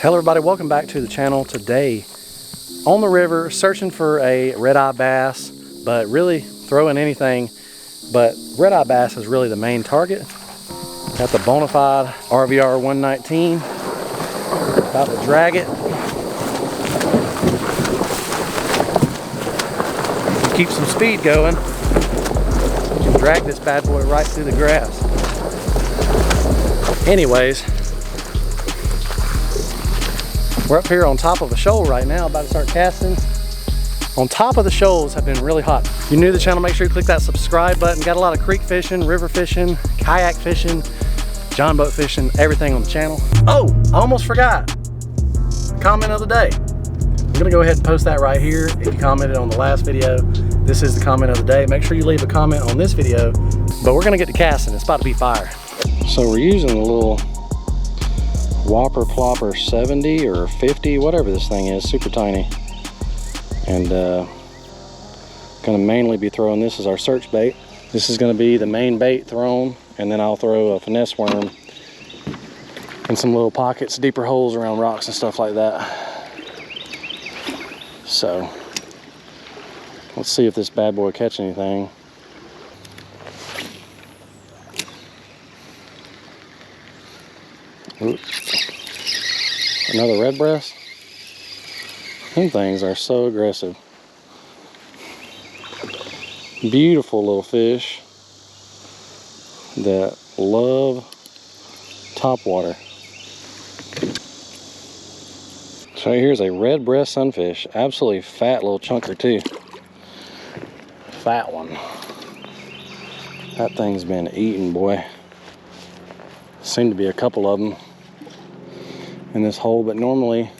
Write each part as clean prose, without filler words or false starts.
Hello everybody, welcome back to the channel. Today on the river searching for a red-eye bass, but really throwing anything, but red-eye bass is really the main target. Got the Bonafide RVR 119, about to drag it. Keep some speed going, you can drag this bad boy right through the grass. Anyways, we're up here on top of a shoal right now, about to start casting. On top of the shoals have been really hot. If you're new to the channel, make sure you click that subscribe button. Got a lot of creek fishing, river fishing, kayak fishing, john boat fishing, everything on the channel. Oh, I almost forgot. Comment of the day. I'm gonna go ahead and post that right here. If you commented on the last video, this is the comment of the day. Make sure you leave a comment on this video, but we're gonna get to casting. It's about to be fire. So we're using a little Whopper Plopper 70 or 50, whatever this thing is, super tiny. And gonna mainly be throwing this as our search bait. This is gonna be the main bait thrown, and then I'll throw a finesse worm in some little pockets, deeper holes around rocks and stuff like that. So let's see if this bad boy catch anything. Oops. Another red breast. Them things are so aggressive. Beautiful little fish that love top water. So here's a red breast sunfish. Absolutely fat little chunker too. Fat one. That thing's been eaten, boy. Seem to be a couple of them in this hole, but normally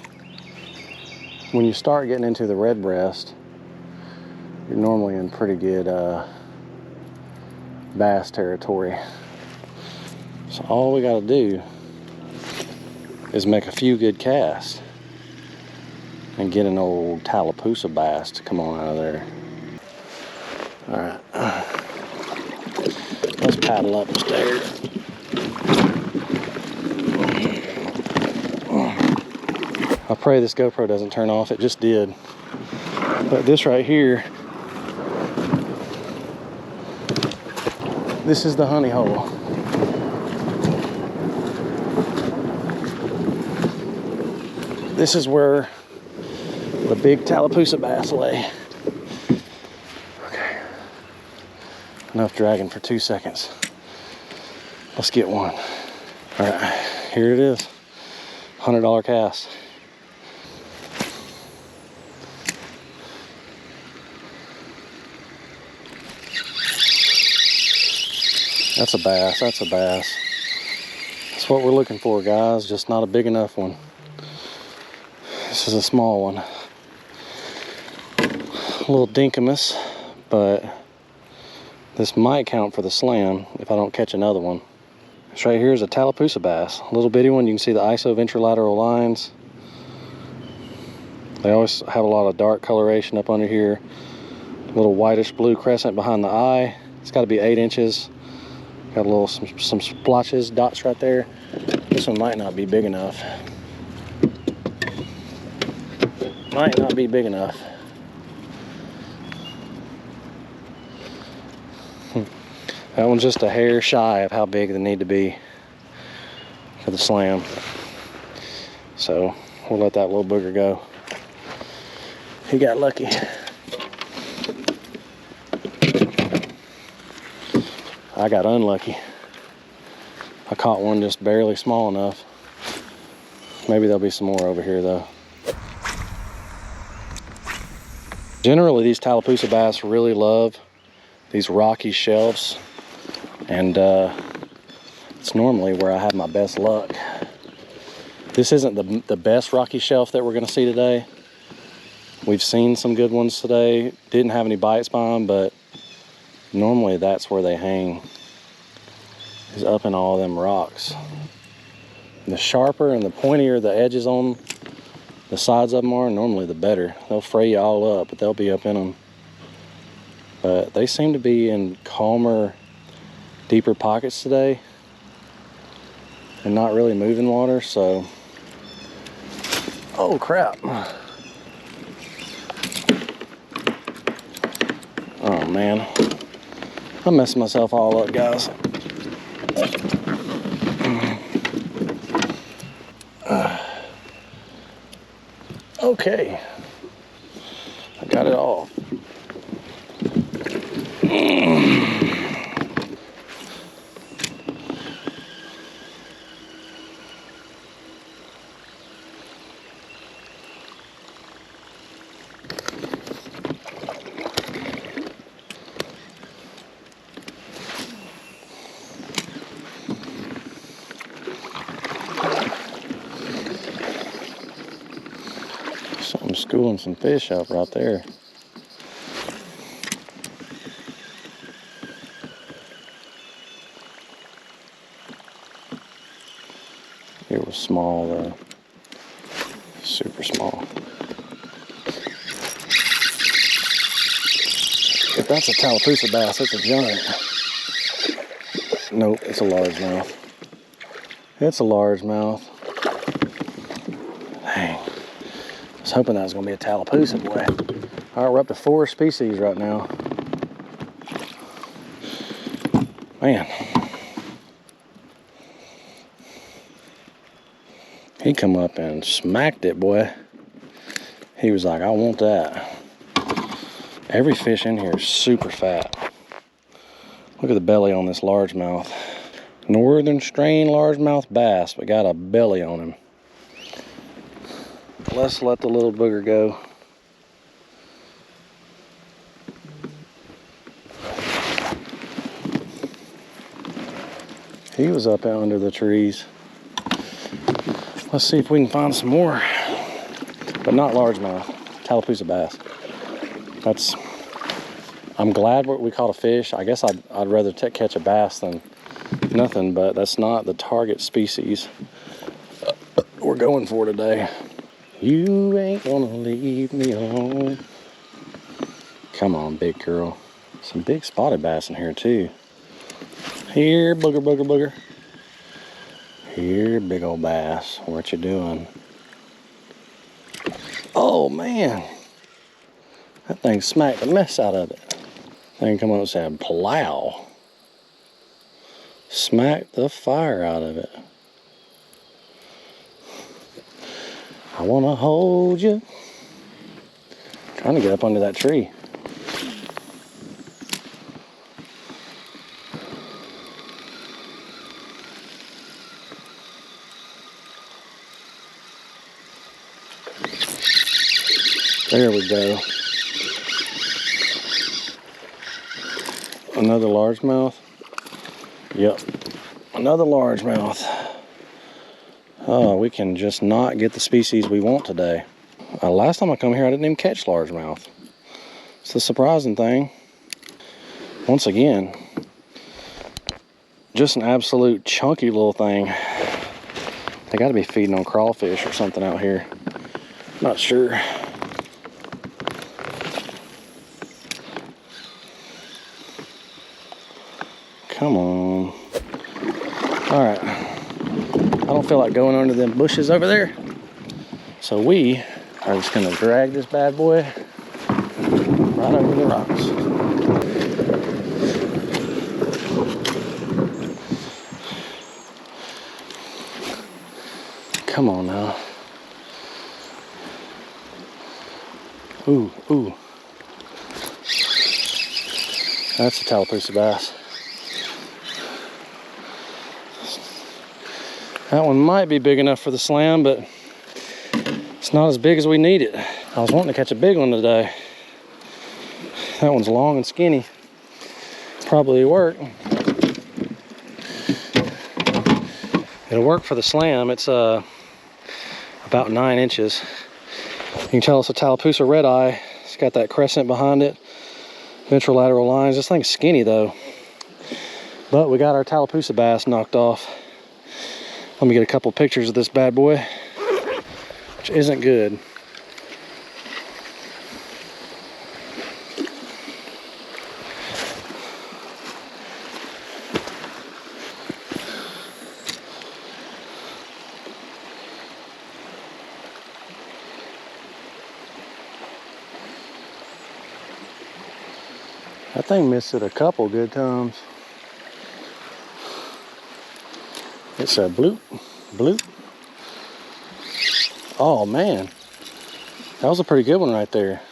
when you start getting into the red breast, you're normally in pretty good bass territory. So all we got to do is make a few good casts and get an old Tallapoosa bass to come on out of there. All right, let's paddle up the stairs. I pray this GoPro doesn't turn off. It just did. But this right here, this is the honey hole. This is where the big Tallapoosa bass lay. Okay. Enough dragging for 2 seconds. Let's get one. All right, here it is. $100 cast. That's a bass, that's a bass. That's what we're looking for, guys, just not a big enough one. This is a small one. A little dinkamus, but this might count for the slam if I don't catch another one. This right here is a Tallapoosa bass, a little bitty one. You can see the iso ventrolateral lines. They always have a lot of dark coloration up under here. A little whitish blue crescent behind the eye. It's got to be 8 inches. Got a little some splotches, dots right there. This one might not be big enough. Might not be big enough. That one's just a hair shy of how big they need to be for the slam. So we'll let that little booger go. He got lucky. I got unlucky. I caught one just barely small enough. Maybe there'll be some more over here though. Generally, these Tallapoosa bass really love these rocky shelves, and it's normally where I have my best luck. This isn't the best rocky shelf that we're gonna see today. We've seen some good ones today. Didn't have any bites by them, but normally that's where they hang, is up in all them rocks. And the sharper and the pointier the edges on the sides of them are, normally the better. They'll fray you all up, but they'll be up in them. But they seem to be in calmer, deeper pockets today and not really moving water, so Oh crap. Oh man. I messed myself all up, guys. Okay. I got it all. Something schooling some fish up right there. It was small though. Super small. If that's a Tallapoosa bass, it's a giant. Nope, it's a largemouth. It's a largemouth. Dang. I was hoping that was going to be a Tallapoosa, boy. All right, we're up to 4 species right now. Man. He come up and smacked it, boy. He was like, I want that. Every fish in here is super fat. Look at the belly on this largemouth. Northern strain largemouth bass, but got a belly on him. Let's let the little booger go. He was up out under the trees. Let's see if we can find some more, but not largemouth, Tallapoosa bass. I'm glad we caught a fish. I guess I'd rather catch a bass than nothing, but that's not the target species we're going for today. You ain't gonna leave me alone. Come on, big girl. Some big spotted bass in here too. Here, booger, booger, booger. Here, big old bass. What you doing? Oh man, that thing smacked the mess out of it. Thing come up and said, plow. Smacked the fire out of it. I wanna hold you. Trying to get up under that tree. There we go. Another largemouth. Yep, another largemouth. Oh, we can just not get the species we want today. Last time I come here, I didn't even catch largemouth. It's the surprising thing. Once again, just an absolute chunky little thing. They got to be feeding on crawfish or something out here. Not sure. Come on. All right. I don't feel like going under them bushes over there. So we are just gonna drag this bad boy right over the rocks. Come on now. Ooh, ooh. That's a Tallapoosa bass. That one might be big enough for the slam, but it's not as big as we need it. I was wanting to catch a big one today. That one's long and skinny. Probably work. It'll work for the slam. It's about 9 inches. You can tell it's a Tallapoosa red eye. It's got that crescent behind it. Ventrolateral lines. This thing's skinny though. But we got our Tallapoosa bass knocked off. Let me get a couple pictures of this bad boy, which isn't good. That thing missed it a couple good times. It's a bloop, bloop. Oh man, that was a pretty good one right there.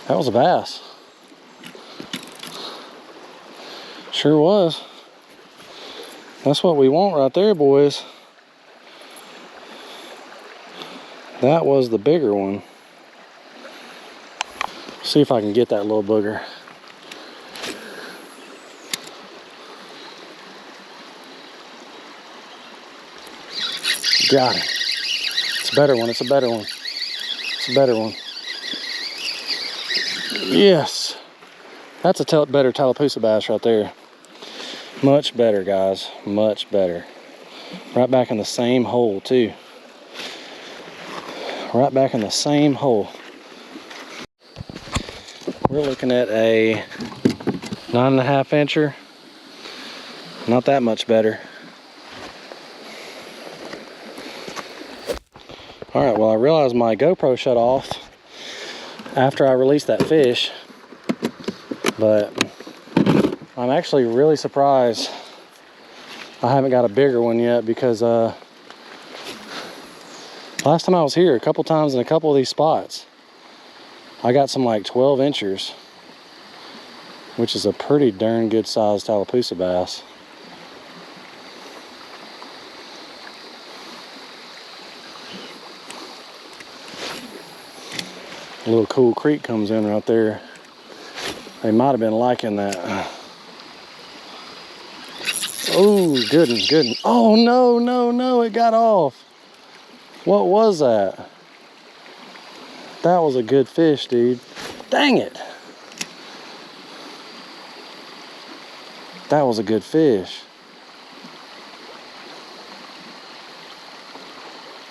That was a bass. Sure was. That's what we want right there, boys. That was the bigger one. See if I can get that little booger. Got it. It's a better one. It's a better one. It's a better one. Yes. That's a better Tallapoosa bass right there. Much better, guys. Much better. Right back in the same hole, too. Right back in the same hole. We're looking at a 9.5 incher. Not that much better. All right, well, I realized my GoPro shut off after I released that fish, but I'm actually really surprised I haven't got a bigger one yet, because last time I was here, a couple times in a couple of these spots, I got some like 12 inchers, which is a pretty darn good sized Tallapoosa bass. A little cool creek comes in right there. They might have been liking that. Oh, good one, good one. Oh, no, no, no, it got off. What was that? That was a good fish, dude. Dang it. That was a good fish.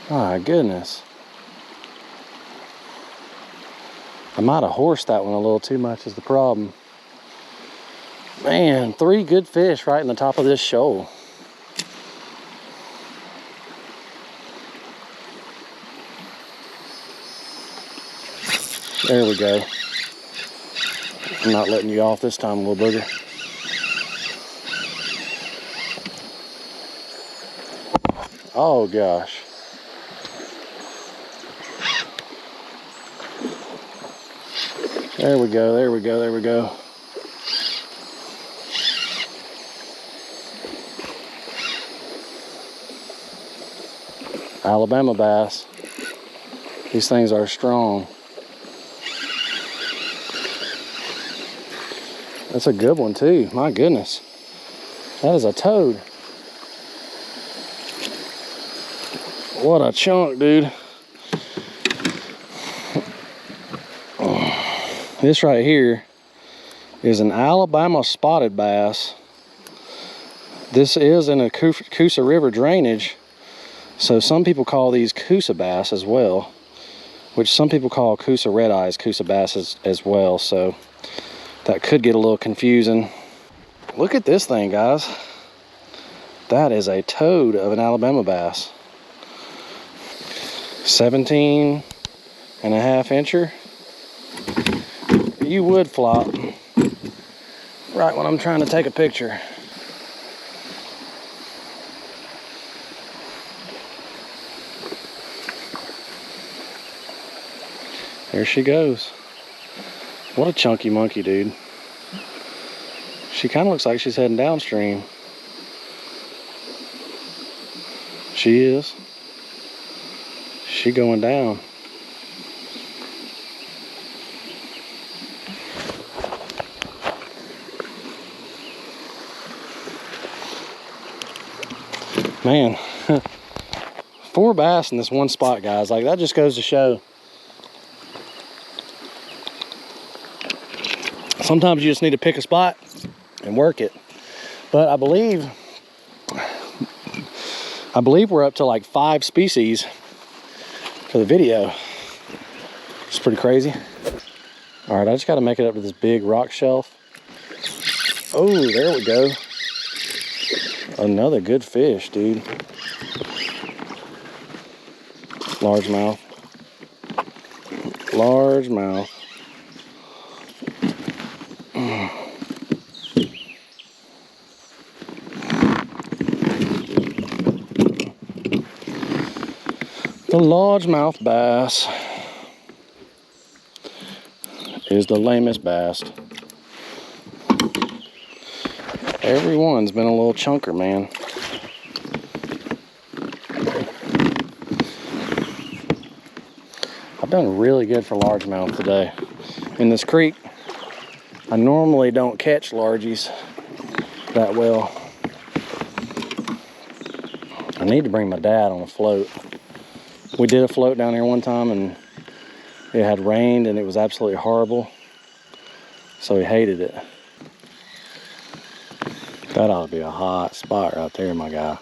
My goodness. I might have horsed that one a little too much is the problem. Man, 3 good fish right in the top of this shoal. There we go. I'm not letting you off this time, little booger. Oh gosh. There we go, there we go, there we go. Alabama bass. These things are strong. That's a good one too, my goodness. That is a toad. What a chunk, dude. This right here is an Alabama spotted bass. This is in a Coosa River drainage, so some people call these Coosa bass as well, which some people call Coosa red eyes Coosa bass as well, so that could get a little confusing. Look at this thing, guys. That is a toad of an Alabama bass. 17.5 incher. You would flop right when I'm trying to take a picture. There she goes. What a chunky monkey, dude. She kind of looks like she's heading downstream. She is. She going down. Man, 4 bass in this one spot, guys. Like, that just goes to show. Sometimes you just need to pick a spot and work it. But I believe we're up to like 5 species for the video. It's pretty crazy. All right, I just got to make it up to this big rock shelf. Oh, there we go. Another good fish, dude. Largemouth. Largemouth. The largemouth bass is the lamest bass. Everyone's been a little chunker, man. I've done really good for largemouth today. In this creek, I normally don't catch largies that well. I need to bring my dad on a float. We did a float down here one time and it had rained and it was absolutely horrible. So he hated it. That ought to be a hot spot right there, my guy.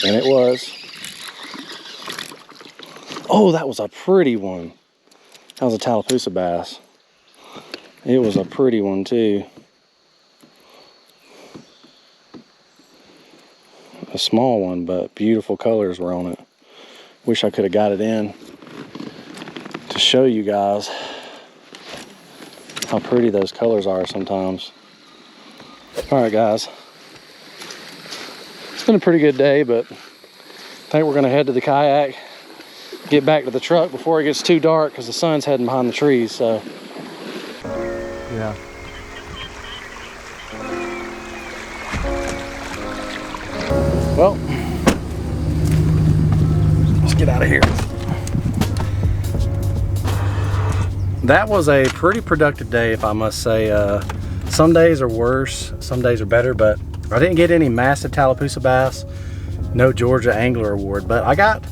And it was. Oh, that was a pretty one. That was a Tallapoosa bass. It was a pretty one too. A small one, but beautiful colors were on it. Wish I could have got it in to show you guys how pretty those colors are sometimes. All right, guys. It's been a pretty good day, but I think we're gonna head to the kayak, get back to the truck before it gets too dark because the sun's heading behind the trees, so. Yeah. Well, let's get out of here. That was a pretty productive day, if I must say. Some days are worse, some days are better, but I didn't get any massive Tallapoosa bass. No Georgia Angler Award, but I got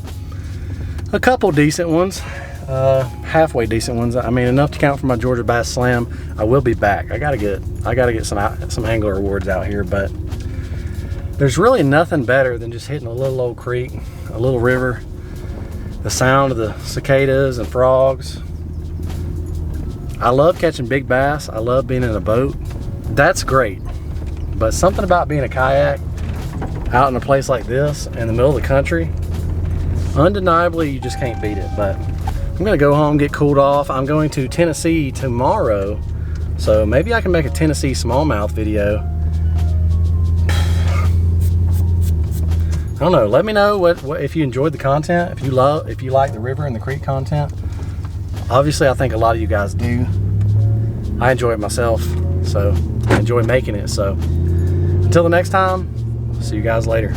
a couple decent ones, halfway decent ones. I mean, enough to count for my Georgia Bass Slam. I will be back. I gotta get some Angler Awards out here, but there's really nothing better than just hitting a little old creek, a little river, the sound of the cicadas and frogs. I love catching big bass. I love being in a boat. That's great. But something about being a kayak out in a place like this in the middle of the country, undeniably, you just can't beat it. But I'm gonna go home, get cooled off. I'm going to Tennessee tomorrow, so maybe I can make a Tennessee smallmouth video. I don't know. Let me know what if you enjoyed the content, if you like the river and the creek content. Obviously, I think a lot of you guys do. I enjoy it myself, so I enjoy making it. So until the next time, see you guys later.